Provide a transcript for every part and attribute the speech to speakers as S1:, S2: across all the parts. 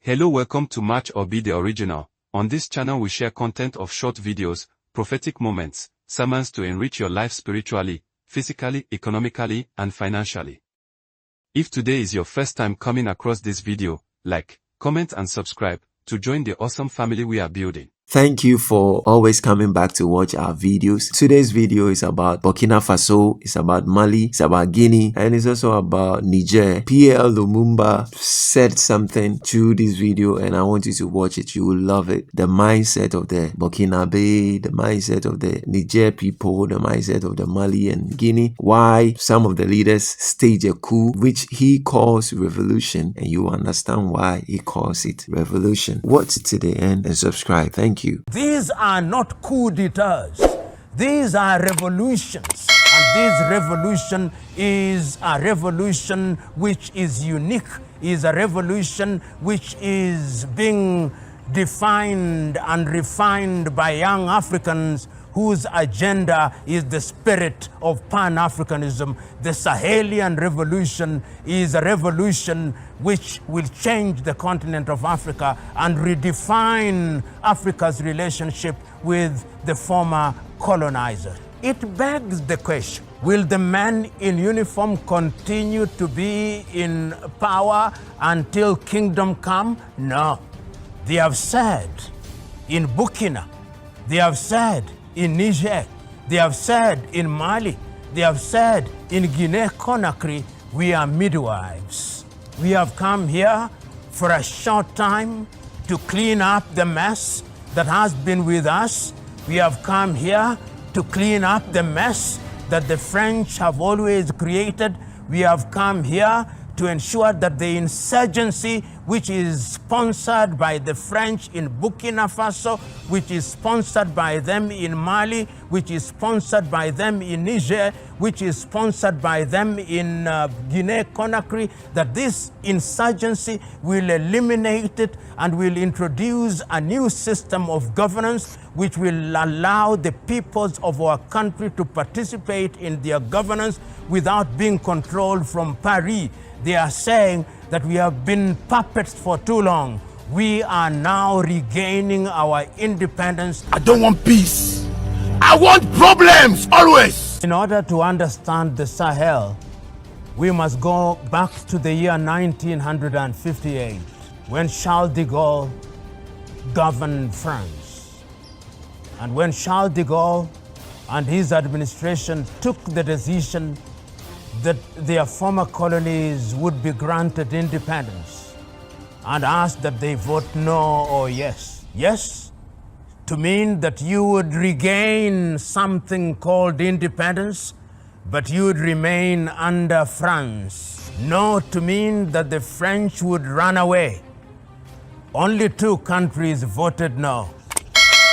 S1: Hello, welcome to Match or Be the Original. On this channel we share content of short videos, prophetic moments, sermons to enrich your life spiritually, physically, economically, and financially. If today is your first time coming across this video, like, comment and subscribe to join the awesome family we are building.
S2: Thank you for always coming back to watch our videos. Today's video is about Burkina Faso, it's about Mali, it's about Guinea, and it's also about Niger. PLO Lumumba said something to this video and I want you to watch it. You will love it. The mindset of the Burkinabe, the mindset of the Niger people, the mindset of the Mali and Guinea. Why some of the leaders stage a coup, which he calls revolution, and you understand why he calls it revolution. Watch it to the end and subscribe. Thank you.
S3: These are not coup d'etats. These are revolutions. And this revolution is a revolution which is unique, is a revolution which is being defined and refined by young Africans whose agenda is the spirit of Pan-Africanism. The Sahelian revolution is a revolution which will change the continent of Africa and redefine Africa's relationship with the former colonizer. It begs the question, will the men in uniform continue to be in power until kingdom come? No. They have said in Burkina, they have said in Niger, they have said in Mali, they have said in Guinea-Conakry, we are midwives. We have come here for a short time to clean up the mess that has been with us. We have come here to clean up the mess that the French have always created. We have come here to ensure that the insurgency which is sponsored by the French in Burkina Faso, which is sponsored by them in Mali, which is sponsored by them in Niger, which is sponsored by them in Guinea-Conakry, that this insurgency will eliminate it and will introduce a new system of governance which will allow the peoples of our country to participate in their governance without being controlled from Paris. They are saying that we have been puppets for too long. We are now regaining our independence.
S4: I don't want peace. I want problems always.
S3: In order to understand the Sahel, we must go back to the year 1958, when Charles de Gaulle governed France. And when Charles de Gaulle and his administration took the decision that their former colonies would be granted independence and asked that they vote no or yes. Yes, to mean that you would regain something called independence, but you would remain under France. No, to mean that the French would run away. Only two countries voted no.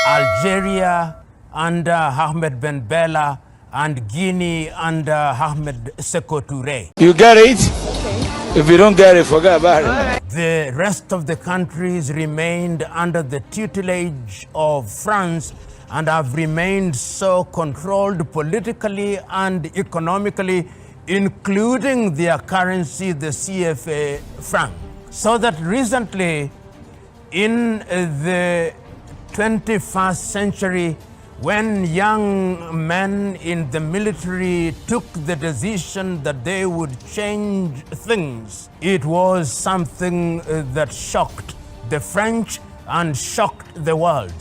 S3: Algeria under Ahmed Ben Bella and Guinea under Ahmed Sékou Touré.
S4: You get it? Okay. If you don't get it, forget about it.
S3: The rest of the countries remained under the tutelage of France and have remained so, controlled politically and economically, including their currency, the CFA franc. So that recently, in the 21st century, when young men in the military took the decision that they would change things, it was something that shocked the French and shocked the world.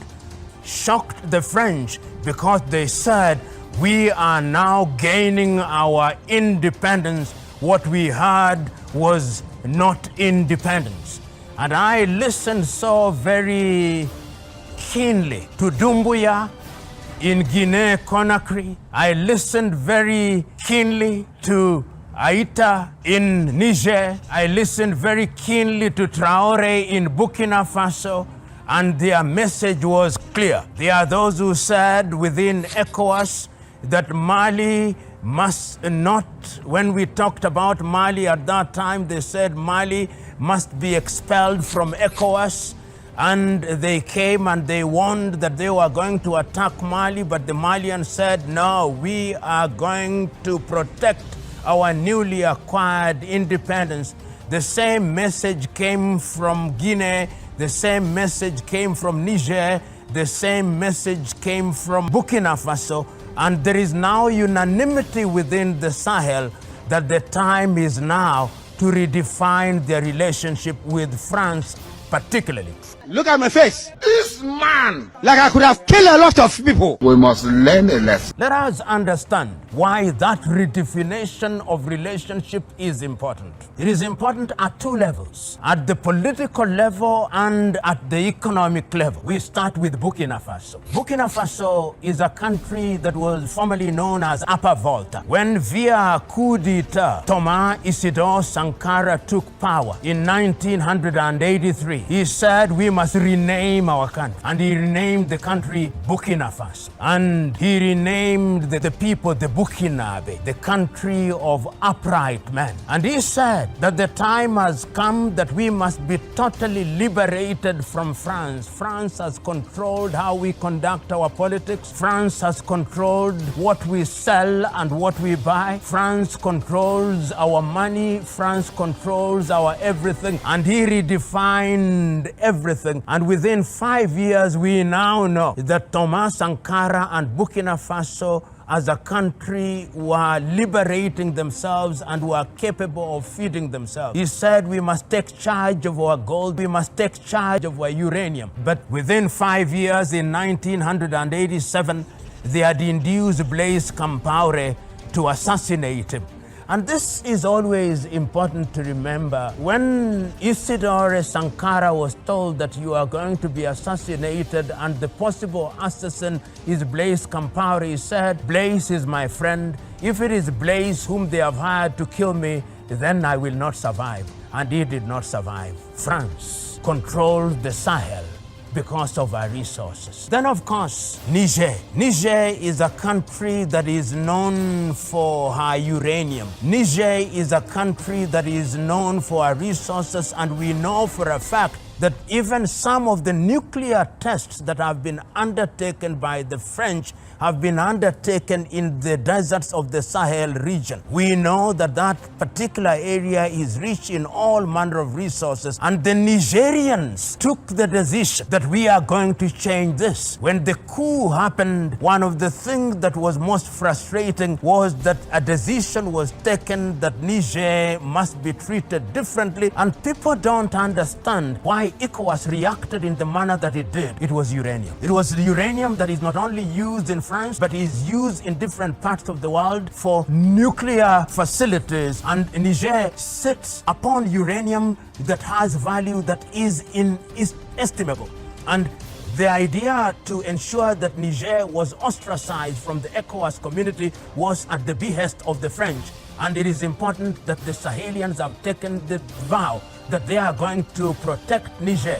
S3: Shocked the French because they said, we are now gaining our independence. What we had was not independence. And I listened so very keenly to Doumbouya in Guinea-Conakry. I listened very keenly to Aïta in Niger. I listened very keenly to Traoré in Burkina Faso, and their message was clear. There are those who said within ECOWAS that Mali must not, when we talked about Mali at that time, they said Mali must be expelled from ECOWAS. And they came and they warned that they were going to attack Mali, but the Malians said, no, we are going to protect our newly acquired independence. The same message came from Guinea, the same message came from Niger, the same message came from Burkina Faso, and there is now unanimity within the Sahel that the time is now to redefine their relationship with France particularly.
S4: Look at my face. This man, like I could have killed a lot of people. We must learn a lesson.
S3: Let us understand why that redefinition of relationship is important. It is important at two levels, at the political level and at the economic level. We start with Burkina Faso. Burkina Faso is a country that was formerly known as Upper Volta. When via coup d'etat, Thomas Isidore Sankara took power in 1983, he said we must rename our country. And he renamed the country Burkina Faso. And he renamed the people the Burkinabe, the country of upright men. And he said that the time has come that we must be totally liberated from France. France has controlled how we conduct our politics. France has controlled what we sell and what we buy. France controls our money. France controls our everything. And he redefined everything. And within 5 years, we now know that Thomas Sankara and Burkina Faso as a country were liberating themselves and were capable of feeding themselves. He said we must take charge of our gold, we must take charge of our uranium. But within 5 years, in 1987, they had induced Blaise Compaoré to assassinate him. And this is always important to remember. When Isidore Sankara was told that you are going to be assassinated and the possible assassin is Blaise Compaoré, he said, Blaise is my friend. If it is Blaise whom they have hired to kill me, then I will not survive. And he did not survive. France controlled the Sahel because of our resources. Then, of course, Niger. Niger is a country that is known for her uranium. Niger is a country that is known for our resources, and we know for a fact that even some of the nuclear tests that have been undertaken by the French have been undertaken in the deserts of the Sahel region. We know that that particular area is rich in all manner of resources, and the Nigerians took the decision that we are going to change this. When the coup happened, one of the things that was most frustrating was that a decision was taken that Niger must be treated differently, and people don't understand why ECOWAS reacted in the manner that it did. It was uranium. It was the uranium that is not only used in France, but is used in different parts of the world for nuclear facilities. And Niger sits upon uranium that has value that is inestimable. And the idea to ensure that Niger was ostracized from the ECOWAS community was at the behest of the French. And it is important that the Sahelians have taken the vow that they are going to protect Niger.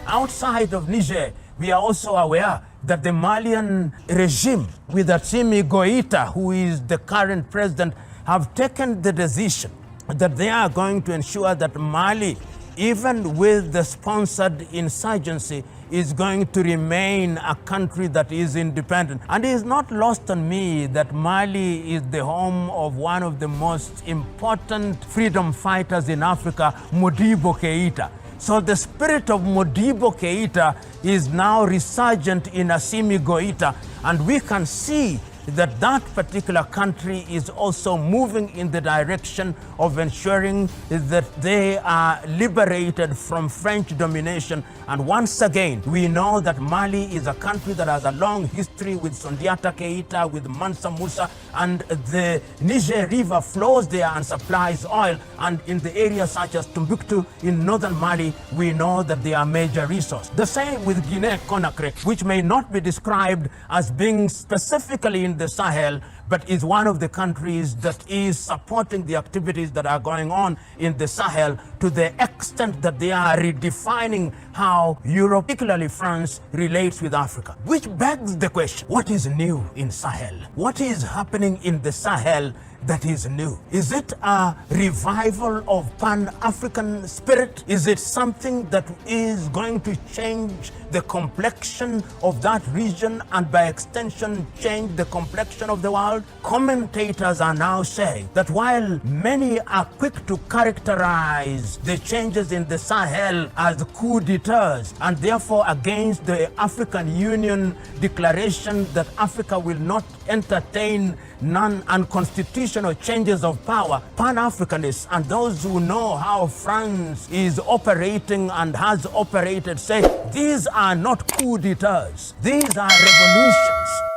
S3: Outside of Niger, we are also aware that the Malian regime with Assimi Goïta, who is the current president, have taken the decision that they are going to ensure that Mali, even with the sponsored insurgency, is going to remain a country that is independent. And it is not lost on me that Mali is the home of one of the most important freedom fighters in Africa, Modibo Keïta. So the spirit of Modibo Keïta is now resurgent in Assimi Goïta, and we can see that that particular country is also moving in the direction of ensuring that they are liberated from French domination. And once again, we know that Mali is a country that has a long history with Sundiata Keïta, with Mansa Musa, and the Niger River flows there and supplies oil. And in the areas such as Timbuktu in northern Mali, we know that they are major resource. The same with Guinea-Conakry, which may not be described as being specifically in the Sahel, but is one of the countries that is supporting the activities that are going on in the Sahel to the extent that they are redefining how Europe, particularly France, relates with Africa. Which begs the question, what is new in Sahel? What is happening in the Sahel that is new? Is it a revival of Pan-African spirit? Is it something that is going to change the complexion of that region and by extension change the complexion of the world? Commentators are now saying that while many are quick to characterize the changes in the Sahel as coup d'etats and therefore against the African Union declaration that Africa will not entertain non-unconstitutional changes of power, Pan-Africanists and those who know how France is operating and has operated say these are not coup d'etats, these are revolutions.